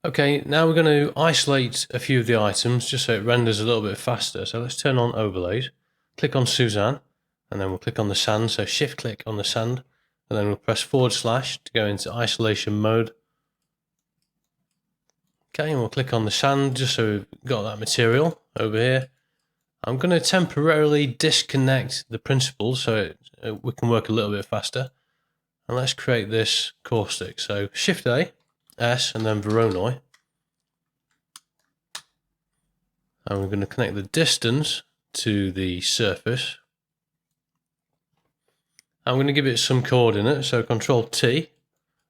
Okay, now we're going to isolate a few of the items just so it renders a little bit faster. So let's turn on overlays, click on Suzanne, and then we'll click on the sand. So shift click on the sand, and then we'll press / to go into isolation mode. Okay, and we'll click on the sand just so we've got that material over here. I'm going to temporarily disconnect the principles so we can work a little bit faster. And let's create this caustic. So Shift A, S, and then Voronoi. And we're going to connect the distance to the surface. I'm going to give it some coordinates, so Control T,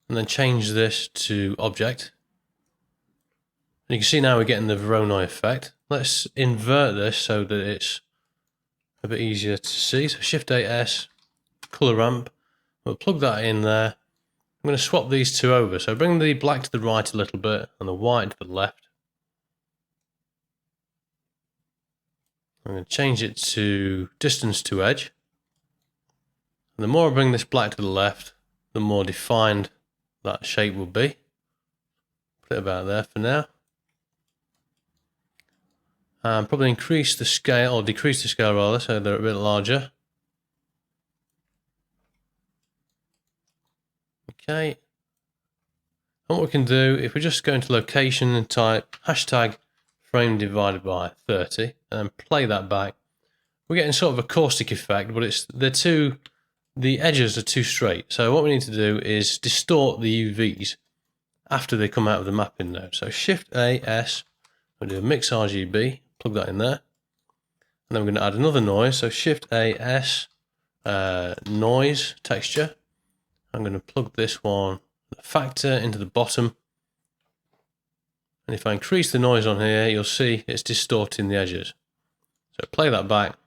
and then change this to object. And you can see now we're getting the Voronoi effect. Let's invert this so that it's a bit easier to see. So Shift A, S, color ramp. We'll plug that in there. I'm going to swap these two over. So bring the black to the right a little bit and the white to the left. I'm going to change it to distance to edge. And the more I bring this black to the left, the more defined that shape will be. Put it about there for now. And probably increase the scale, or decrease the scale rather, so they're a bit larger. Okay. And what we can do, if we just go into location and type hashtag frame divided by 30 and then play that back, we're getting sort of a caustic effect, but the edges are too straight. So what we need to do is distort the EEVEEs after they come out of the mapping node. So Shift A, S, we'll do a mix RGB, plug that in there. And then we're going to add another noise. So Shift A, S, noise texture. I'm going to plug this one, the factor, into the bottom. And if I increase the noise on here, you'll see it's distorting the edges. So play that back,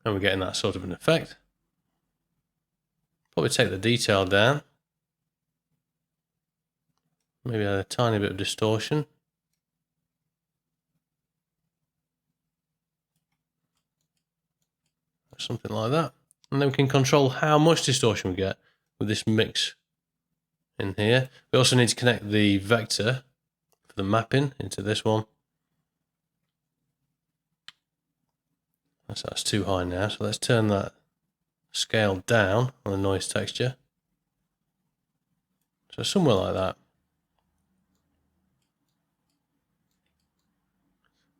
and we're getting that sort of an effect. Probably take the detail down. Maybe add a tiny bit of distortion. Something like that. And then we can control how much distortion we get with this mix in here. We also need to connect the vector for the mapping into this one. That's too high now, so let's turn that scale down on the noise texture. So somewhere like that.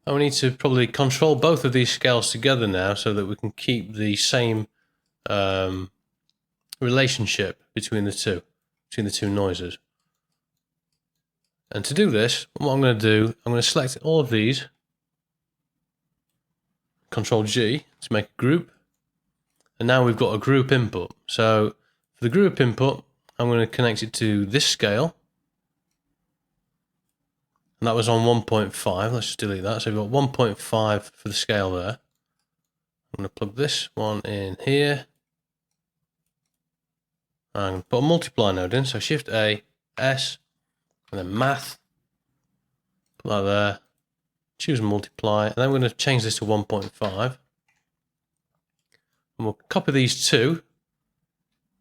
And we need to probably control both of these scales together now so that we can keep the same relationship between the two noises. And to do this, what I'm going to do, I'm going to select all of these, Control G to make a group, and now we've got a group input. So for the group input, I'm going to connect it to this scale, and that was on 1.5. Let's just delete that. So we've got 1.5 for the scale there. I'm going to plug this one in here. I'm going to put a multiply node in. So Shift A, S, and then math. Put that there. Choose multiply. And then we're going to change this to 1.5. And we'll copy these two.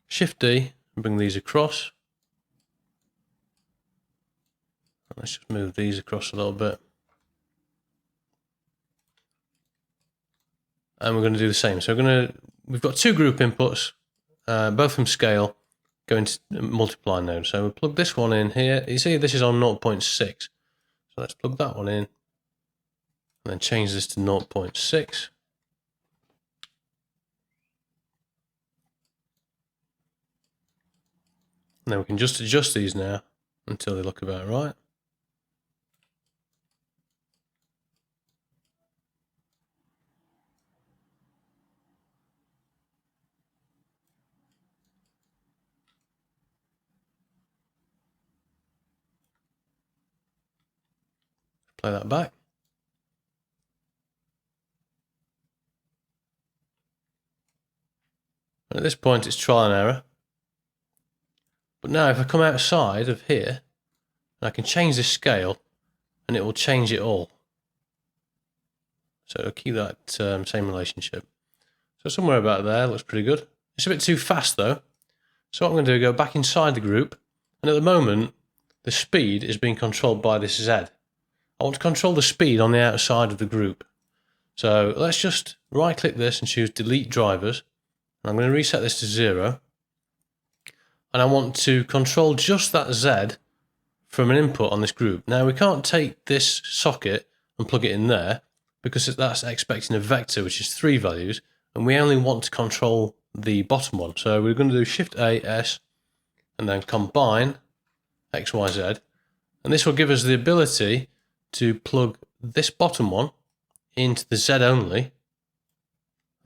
Shift D and bring these across. Let's just move these across a little bit. And we're going to do the same. So we've got two group inputs, both from scale, going to multiply node. So we'll plug this one in here. You see this is on 0.6. So let's plug that one in. And then change this to 0.6. And then we can just adjust these now until they look about right. Play that back. And at this point it's trial and error. But now if I come outside of here, I can change this scale and it will change it all. So it'll keep that same relationship. So somewhere about there looks pretty good. It's a bit too fast though. So what I'm going to do is go back inside the group, and at the moment the speed is being controlled by this Z. I want to control the speed on the outside of the group. So let's just right click this and choose delete drivers. I'm going to reset this to 0. And I want to control just that Z from an input on this group. Now we can't take this socket and plug it in there because that's expecting a vector which is 3 values, and we only want to control the bottom one. So we're going to do Shift A, S, and then combine X, Y, Z, and this will give us the ability to plug this bottom one into the Z only,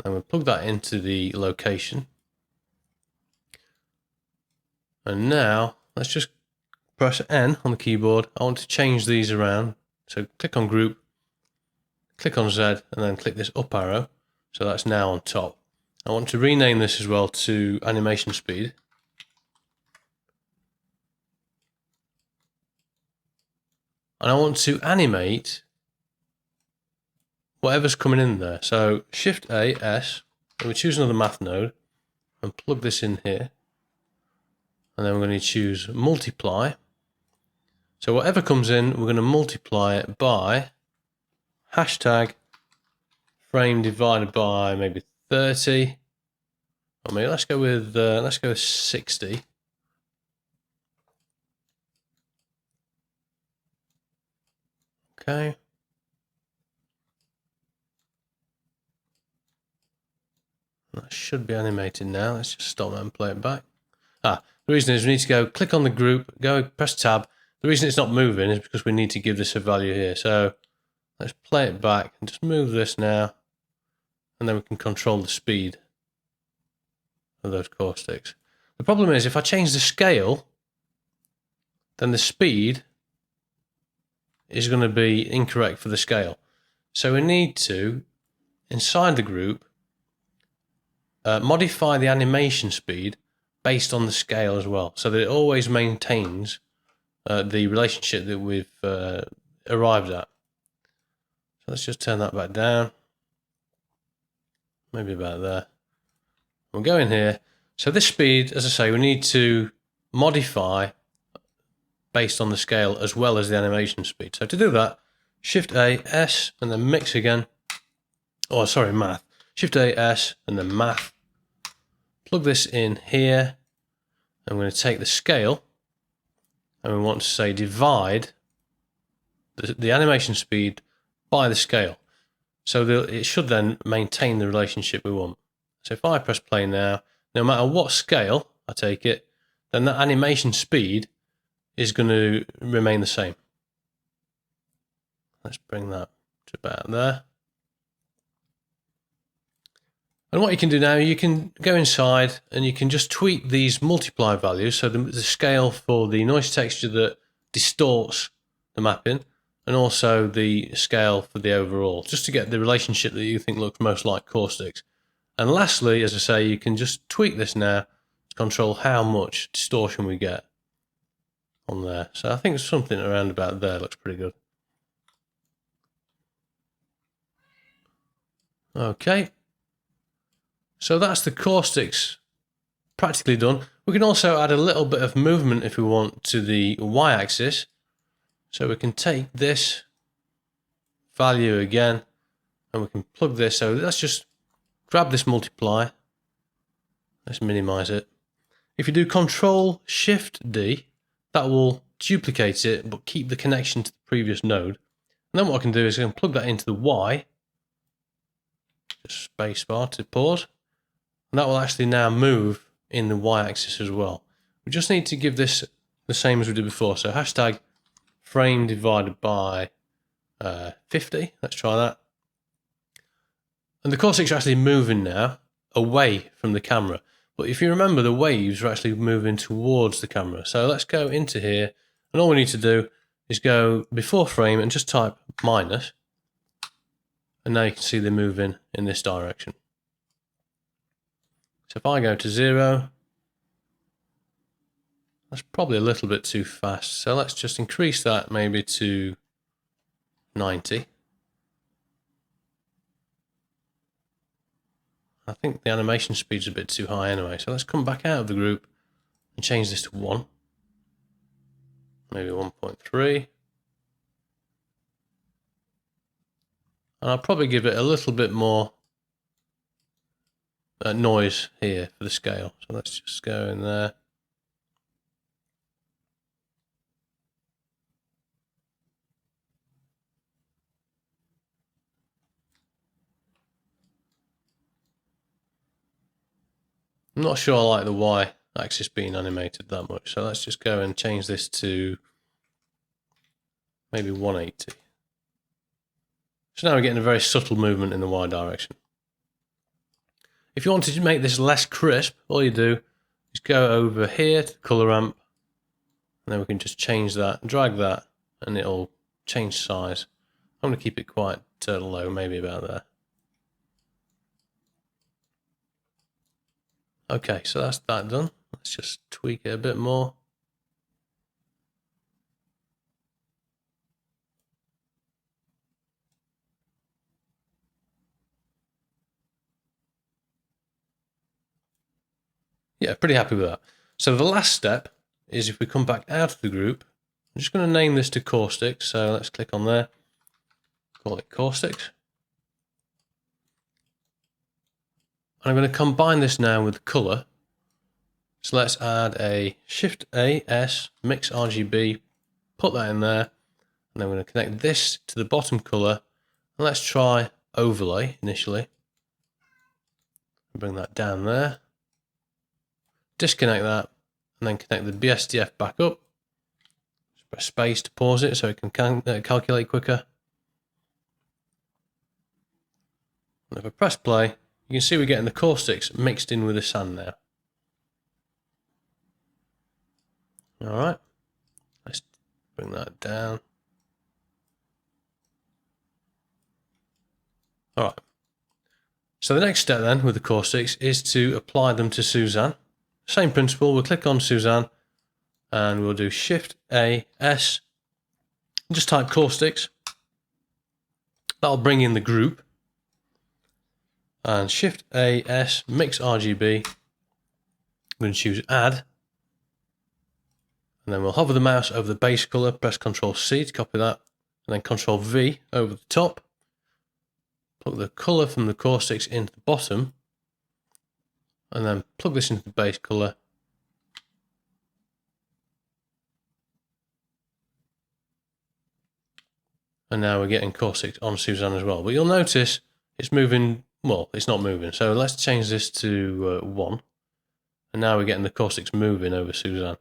and we'll plug that into the location. And now let's just press N on the keyboard. I want to change these around. So click on group, click on Z, and then click this up arrow. So that's now on top. I want to rename this as well to animation speed. And I want to animate whatever's coming in there. So Shift A, S, and we choose another math node and plug this in here. And then we're going to choose multiply. So whatever comes in, we're going to multiply it by hashtag frame divided by maybe 30, or maybe let's go with 60. Okay. That should be animated now. Let's just stop that and play it back. The reason is we need to go click on the group, go press tab. The reason it's not moving is because we need to give this a value here. So let's play it back and just move this now, and then we can control the speed of those caustics. The problem is if I change the scale, then the speed is going to be incorrect for the scale. So we need to, inside the group, modify the animation speed based on the scale as well, so that it always maintains the relationship that we've arrived at. So let's just turn that back down, maybe about there. We'll go in here. So this speed, as I say, we need to modify based on the scale as well as the animation speed. So to do that, Shift A, S, and then mix again. Oh, sorry, math. Shift A, S, and then math. Plug this in here. I'm going to take the scale, and we want to say divide the animation speed by the scale. So it should then maintain the relationship we want. So if I press play now, no matter what scale I take it, then that animation speed is going to remain the same. Let's bring that to about there. And what you can do now, you can go inside and you can just tweak these multiply values, so the scale for the noise texture that distorts the mapping, and also the scale for the overall, just to get the relationship that you think looks most like caustics. And lastly, as I say, you can just tweak this now to control how much distortion we get on there. So I think something around about there looks pretty good. Okay. So that's the caustics practically done. We can also add a little bit of movement if we want to the y-axis. So we can take this value again and we can plug this. So let's just grab this multiply. Let's minimize it. If you do Control Shift D, that will duplicate it but keep the connection to the previous node. And then what I can do is I can plug that into the Y. Just space bar to pause. And that will actually now move in the y-axis as well. We just need to give this the same as we did before. So hashtag frame divided by 50. Let's try that. And the caustics are actually moving now away from the camera. But if you remember, the waves are actually moving towards the camera. So let's go into here. And all we need to do is go before frame and just type minus. And now you can see they're moving in this direction. So if I go to 0, that's probably a little bit too fast. So let's just increase that maybe to 90. I think the animation speed's a bit too high anyway. So let's come back out of the group and change this to 1. maybe 1.3. And I'll probably give it a little bit more noise here for the scale. So let's just go in there. I'm not sure I like the Y axis being animated that much, so let's just go and change this to maybe 180. So now we're getting a very subtle movement in the Y direction. If you wanted to make this less crisp, all you do is go over here to the colour ramp, and then we can just change that, drag that, and it'll change size. I'm going to keep it quite low, maybe about there. Okay, so that's that done. Let's just tweak it a bit more. Yeah, pretty happy with that. So the last step is if we come back out of the group, I'm just going to name this to Caustics. So let's click on there, call it Caustics. And I'm going to combine this now with color. So let's add a Shift A, S, Mix RGB, put that in there, and then we're going to connect this to the bottom color. And let's try overlay initially. Bring that down there. Disconnect that, and then connect the BSDF back up. Just press space to pause it so it can calculate quicker. And if I press play, you can see we're getting the Caustics mixed in with the sand now. Alright, let's bring that down. Alright, so the next step then with the Caustics is to apply them to Suzanne. Same principle, we'll click on Suzanne and we'll do Shift A, S, just type Caustics. That'll bring in the group. And Shift A, S, Mix RGB. I'm going to choose Add. And then we'll hover the mouse over the base color, press Ctrl C to copy that, and then Ctrl V over the top. Plug the color from the Caustics into the bottom, and then plug this into the base color. And now we're getting Caustics on Suzanne as well. But you'll notice it's moving, well, it's not moving. So let's change this to 1. And now we're getting the Caustics moving over Suzanne.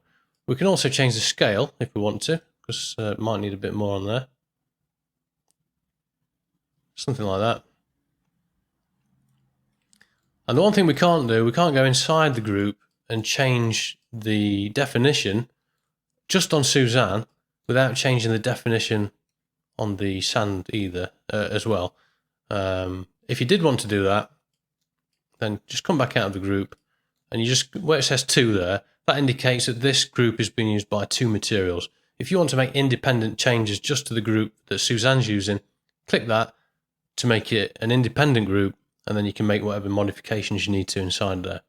We can also change the scale if we want to, because it might need a bit more on there. Something like that. And the one thing we can't do, we can't go inside the group and change the definition just on Suzanne without changing the definition on the sand either as well. If you did want to do that, then just come back out of the group, and you just, where it says 2 there, that indicates that this group is being used by 2 materials. If you want to make independent changes just to the group that Suzanne's using, click that to make it an independent group, and then you can make whatever modifications you need to inside there.